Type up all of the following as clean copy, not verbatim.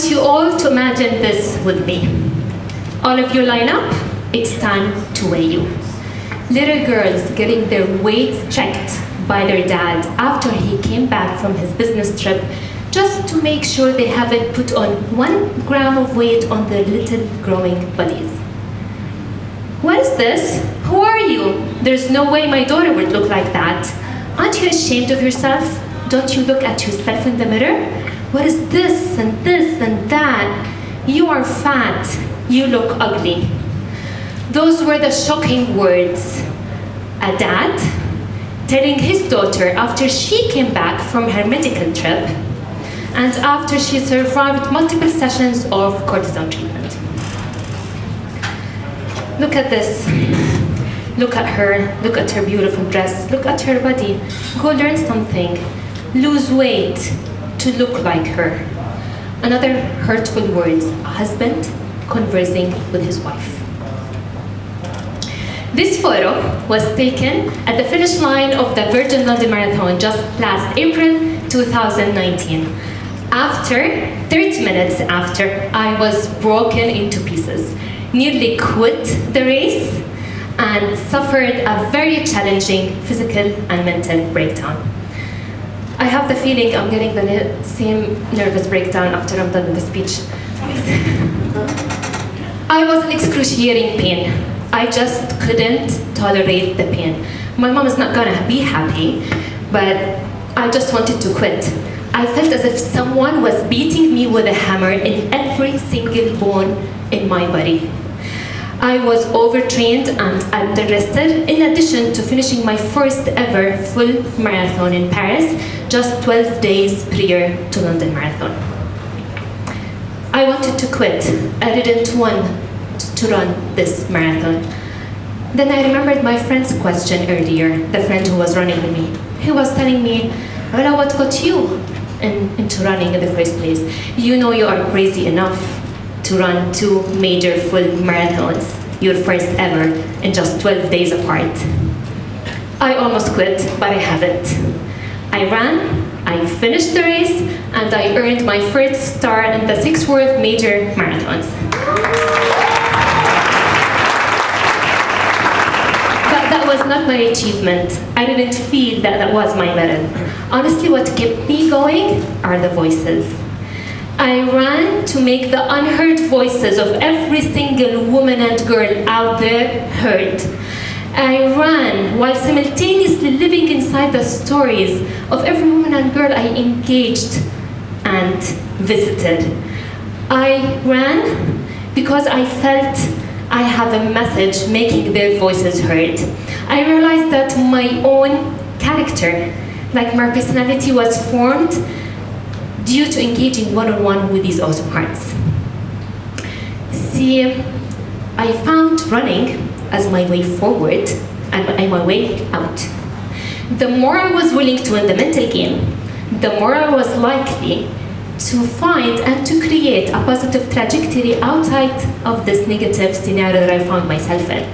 want you all to imagine this with me. All of you line up. It's time to weigh you. Little girls getting their weights checked by their dad after he came back from his business trip, just to make sure they haven't put on 1 gram of weight on their little growing bodies. What is this? Who are you? There's no way my daughter would look like that. Aren't you ashamed of yourself? Don't you look at yourself in the mirror? What is this and that? You are fat. You look ugly. Those were the shocking words. A dad telling his daughter after she came back from her medical trip and after she survived multiple sessions of cortisone treatment. Look at this. Look at her. Look at her beautiful dress. Look at her body. Go learn something. Lose weight to look like her. Another hurtful words. A husband conversing with his wife. This photo was taken at the finish line of the Virgin London Marathon just last April 2019. After 30 minutes after, I was broken into pieces, nearly quit the race, and suffered a very challenging physical and mental breakdown. I have the feeling I'm getting the same nervous breakdown after I'm done with the speech. I was in excruciating pain. I just couldn't tolerate the pain. My mom is not gonna be happy, but I just wanted to quit. I felt as if someone was beating me with a hammer in every single bone in my body. I was overtrained and under-rested, in addition to finishing my first ever full marathon in Paris, just 12 days prior to London Marathon. I wanted to quit. I didn't want to run this marathon. Then I remembered my friend's question earlier, the friend who was running with me. He was telling me, Ola, what got you into running in the first place? You know you are crazy enough to run 2 major full marathons, your first ever, in just 12 days apart. I almost quit, but I haven't. I ran, I finished the race, and I earned my first star in the 6 world major marathons. But that was not my achievement. I didn't feel that that was my medal. Honestly, what kept me going are the voices. I ran to make the unheard voices of every single woman and girl out there heard. I ran while simultaneously living inside the stories of every woman and girl I engaged and visited. I ran because I felt I have a message making their voices heard. I realized that my own character, like my personality, was formed due to engaging one-on-one with these awesome hearts. See, I found running as my way forward and my way out. The more I was willing to win the mental game, the more I was likely to find and to create a positive trajectory outside of this negative scenario that I found myself in.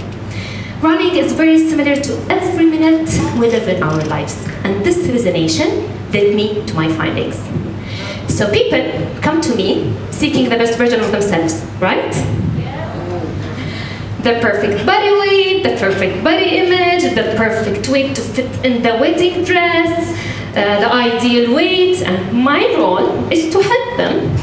Running is very similar to every minute we live in our lives, and this resonation led me to my findings. So people come to me seeking the best version of themselves, right? The perfect body weight, the perfect body image, the perfect weight to fit in the wedding dress, the ideal weight, and my role is to help them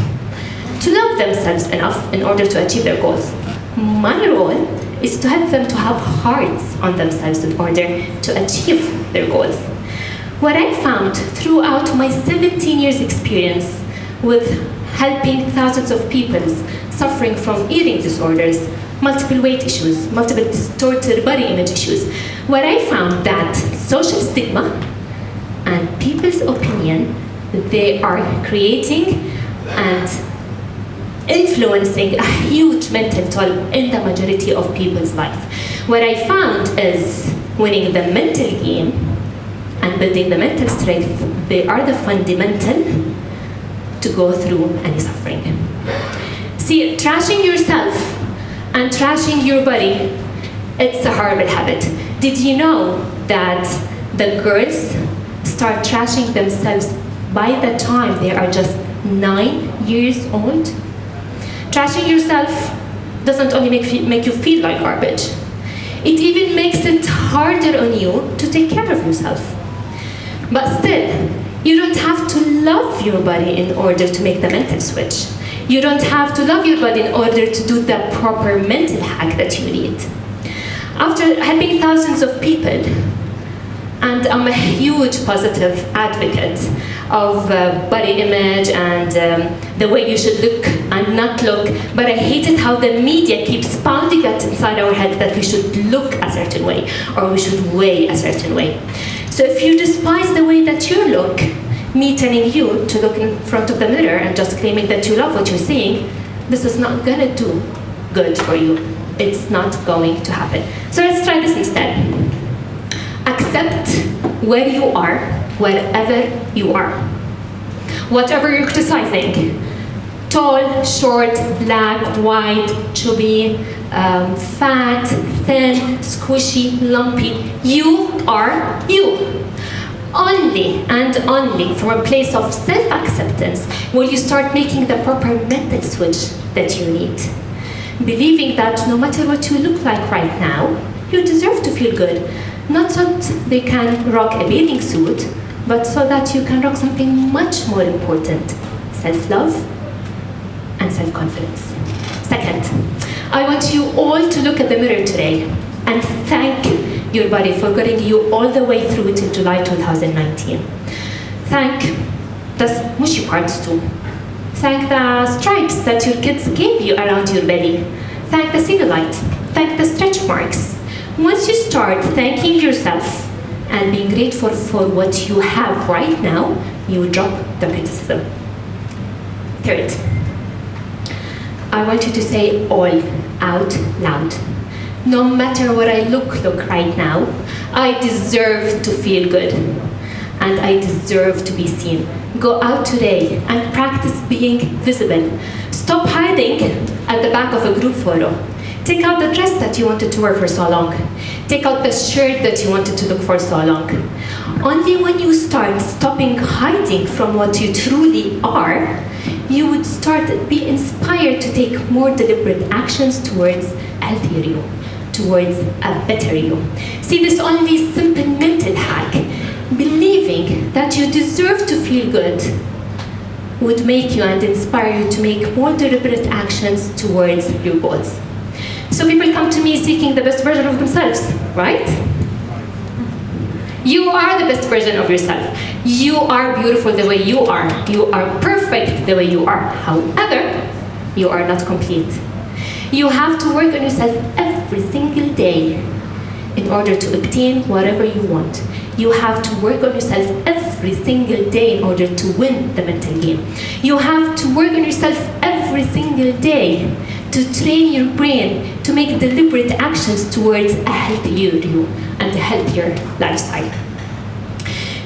to love themselves enough in order to achieve their goals. My role is to help them to have hearts on themselves in order to achieve their goals. What I found throughout my 17 years experience with helping thousands of people suffering from eating disorders, multiple weight issues, multiple distorted body image issues, what I found that social stigma and people's opinion, they are creating and influencing a huge mental toll in the majority of people's life. What I found is winning the mental game and building the mental strength, they are the fundamental to go through any suffering. See, trashing yourself and trashing your body, it's a horrible habit. Did you know that the girls start trashing themselves by the time they are just 9 years old. Trashing yourself doesn't only make you feel like garbage. It even makes it harder on you to take care of yourself. But still, you don't have to love your body in order to make the mental switch. You don't have to love your body in order to do the proper mental hack that you need. After helping thousands of people, and I'm a huge positive advocate of body image and the way you should look and not look, but I hate it how the media keeps pounding it inside our head that we should look a certain way or we should weigh a certain way. So if you despise the way that you look, me telling you to look in front of the mirror and just claiming that you love what you're seeing, this is not gonna do good for you. It's not going to happen. So let's try this instead. Accept where you are, wherever you are. Whatever you're criticizing, tall, short, black, white, chubby, fat, thin, squishy, lumpy, you are you. Only and only from a place of self-acceptance will you start making the proper mental switch that you need. Believing that no matter what you look like right now, you deserve to feel good. Not so that they can rock a bathing suit, but so that you can rock something much more important, self-love and self-confidence. Second, I want you all to look at the mirror today and thank your body for getting you all the way through till July 2019. Thank the mushy parts too. Thank the stripes that your kids gave you around your belly. Thank the cellulite. Thank the stretch marks. Once you start thanking yourself and being grateful for what you have right now, you drop the criticism. Third, I want you to say all out loud. No matter what I look right now, I deserve to feel good. And I deserve to be seen. Go out today and practice being visible. Stop hiding at the back of a group photo. Take out the dress that you wanted to wear for so long. Take out the shirt that you wanted to look for so long. Only when you start stopping hiding from what you truly are, you would start to be inspired to take more deliberate actions towards a healthier you, towards a better you. See, this only simple mental hack, believing that you deserve to feel good, would make you and inspire you to make more deliberate actions towards your goals. So people come to me seeking the best version of themselves, right? You are the best version of yourself. You are beautiful the way you are. You are perfect the way you are. However, you are not complete. You have to work on yourself every single day in order to obtain whatever you want. You have to work on yourself every single day in order to win the mental game. You have to work on yourself every single day to train your brain to make deliberate actions towards a healthier you and a healthier lifestyle.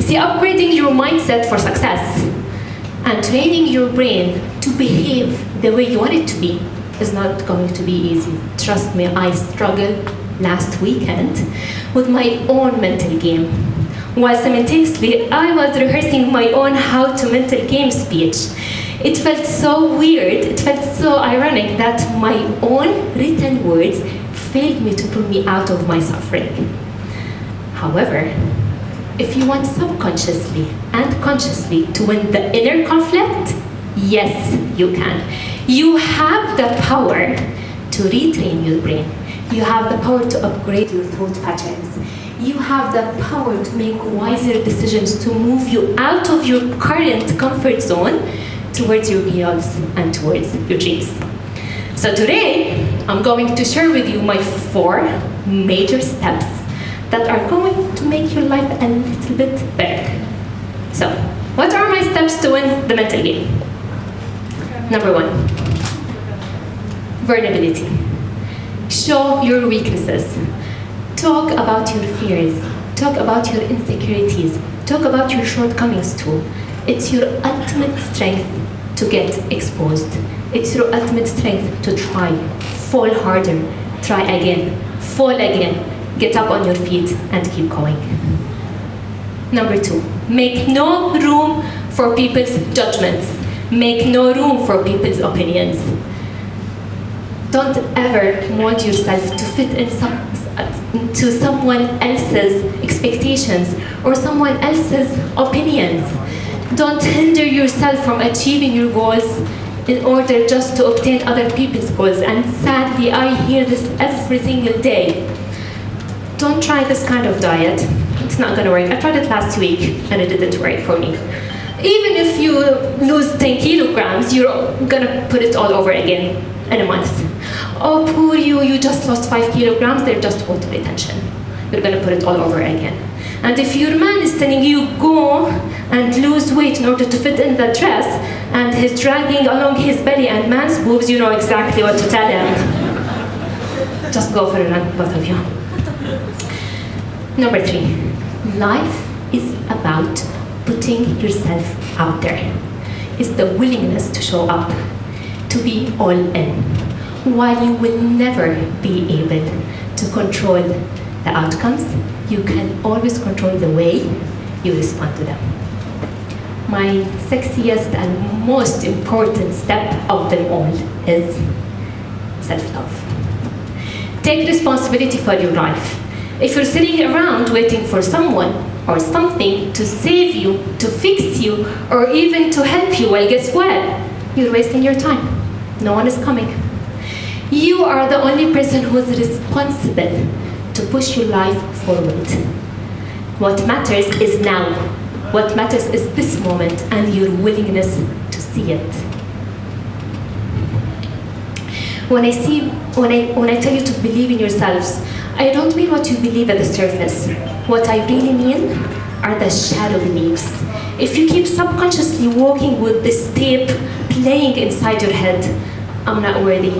See, upgrading your mindset for success and training your brain to behave the way you want it to be is not going to be easy. Trust me, I struggled last weekend with my own mental game. While simultaneously, I was rehearsing my own how to mental game speech. It felt so weird, it felt so ironic that my own written words failed me to pull me out of my suffering. However, if you want subconsciously and consciously to win the inner conflict, yes, you can. You have the power to retrain your brain. You have the power to upgrade your thought patterns. You have the power to make wiser decisions to move you out of your current comfort zone towards your goals and towards your dreams. So today, I'm going to share with you my 4 major steps that are going to make your life a little bit better. So, what are my steps to win the mental game? Number 1, vulnerability. Show your weaknesses. Talk about your fears. Talk about your insecurities. Talk about your shortcomings too. It's your ultimate strength to get exposed. It's your ultimate strength to try. Fall harder. Try again. Fall again. Get up on your feet and keep going. Number 2, make no room for people's judgments. Make no room for people's opinions. Don't ever mold yourself to fit into someone else's expectations or someone else's opinions. Don't hinder yourself from achieving your goals in order just to obtain other people's goals. And sadly, I hear this every single day. Don't try this kind of diet. It's not gonna work. I tried it last week and it didn't work for me. Even if you lose 10 kilograms, you're gonna put it all over again in a month. Oh, poor you, you just lost 5 kilograms, they're just water retention. You're gonna put it all over again. And if your man is telling you go and lose weight in order to fit in the dress, and he's dragging along his belly and man's boobs, you know exactly what to tell him. Just go for it, both of you. Number 3, life is about putting yourself out there. It's the willingness to show up, to be all in. While you will never be able to control the outcomes, you can always control the way you respond to them. My sexiest and most important step of them all is self-love. Take responsibility for your life. If you're sitting around waiting for someone or something to save you, to fix you, or even to help you, well, guess what? You're wasting your time. No one is coming. You are the only person who is responsible to push your life forward. What matters is now. What matters is this moment and your willingness to see it. When I tell you to believe in yourselves, I don't mean what you believe at the surface. What I really mean are the shadow beliefs. If you keep subconsciously walking with this tape playing inside your head, I'm not worthy,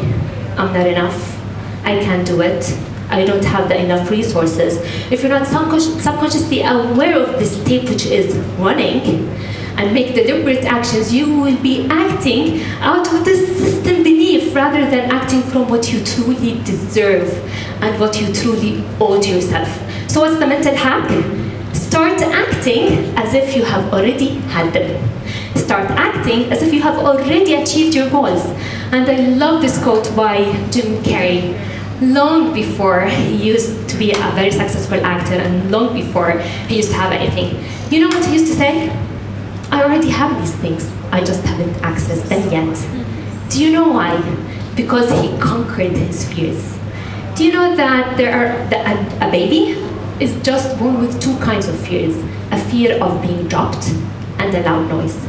I'm not enough, I can't do it, I don't have the enough resources. If you're not subconsciously aware of this tape which is running and make deliberate actions, you will be acting out of this system belief rather than acting from what you truly deserve and what you truly owe to yourself. So what's the mental hack? Start acting as if you have already had them. Start acting as if you have already achieved your goals. And I love this quote by Jim Carrey. Long before he used to be a very successful actor and long before he used to have anything. You know what he used to say? I already have these things, I just haven't accessed them yet. Do you know why? Because he conquered his fears. Do you know that a baby is just born with 2 kinds of fears? A fear of being dropped and a loud noise.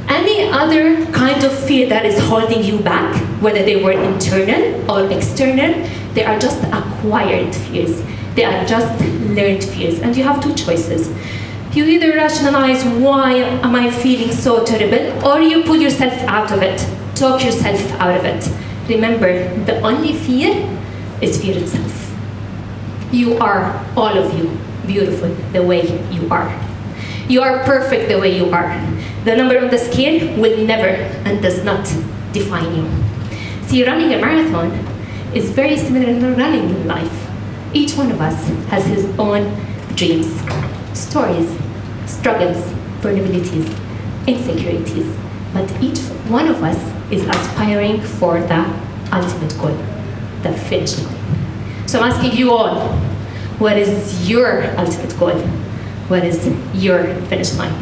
Any other kind of fear that is holding you back, whether they were internal or external, they are just acquired fears. They are just learned fears. And you have 2 choices. You either rationalize, why am I feeling so terrible, or you pull yourself out of it, talk yourself out of it. Remember, the only fear is fear itself. You are, all of you, beautiful the way you are. You are perfect the way you are. The number on the scale will never and does not define you. See, running a marathon is very similar to running in life. Each one of us has his own dreams, stories, struggles, vulnerabilities, insecurities. But each one of us is aspiring for the ultimate goal, the finish line. So I'm asking you all, what is your ultimate goal? What is your finish line?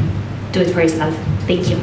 Do it for yourself. Thank you.